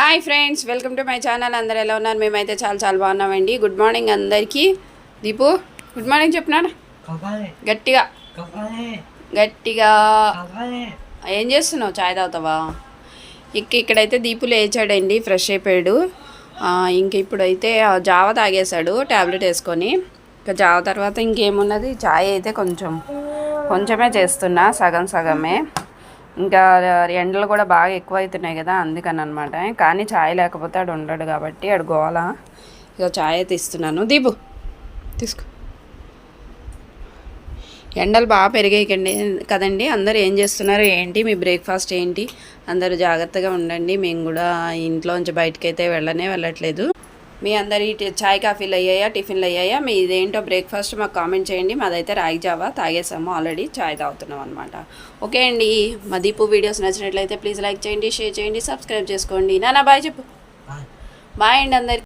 Hi friends, welcome to my channel. అందరు ఎలా ఉన్నారు? మేమైతే చాలా బాగున్నామండి. గుడ్ మార్నింగ్ అందరికీ. దీపు గుడ్ మార్నింగ్ చెప్పినాను గట్టిగా గట్టిగా. ఏం చేస్తున్నావు? చాయ్ తాగుతావా? ఇక్కడైతే దీపు లేచాడండి, ఫ్రెష్ అయిపోయాడు. ఇంక ఇప్పుడైతే జావ తాగేశాడు ట్యాబ్లెట్ వేసుకొని. ఇంకా జావ తర్వాత ఇంకేమున్నది, చాయ్ అయితే కొంచెమే చేస్తున్నా, సగమే. ఇంకా ఎండలు కూడా బాగా ఎక్కువ అవుతున్నాయి కదా, అందుకని అనమాట. కానీ ఛాయ్ లేకపోతే ఆడు ఉండడు కాబట్టి ఆడు గోల. ఇక ఛాయ్ అయితే ఇస్తున్నాను. దీపు తీసుకో. ఎండలు బాగా పెరిగాయి కదండి. అందరూ ఏం చేస్తున్నారు ఏంటి, మీ బ్రేక్ఫాస్ట్ ఏంటి? అందరూ జాగ్రత్తగా ఉండండి. మేము కూడా ఇంట్లోంచి బయటకైతే వెళ్ళట్లేదు. మీ అందరి చాయ్ కాఫీలు అయ్యాయా, టిఫిన్లు అయ్యాయా? మీ ఇదేంటో బ్రేక్ఫాస్ట్ మాకు కామెంట్ చేయండి. మాదైతే రాగి జావా తాగేసాము ఆల్రెడీ, చాయ్ తాగుతున్నాం అనమాట. ఓకే అండి, మా దీపు వీడియోస్ నచ్చినట్లయితే ప్లీజ్ లైక్ చేయండి, షేర్ చేయండి, సబ్స్క్రైబ్ చేసుకోండి. నాన్న బాయ్ చెప్పు. బాయ్ అండి అందరికి.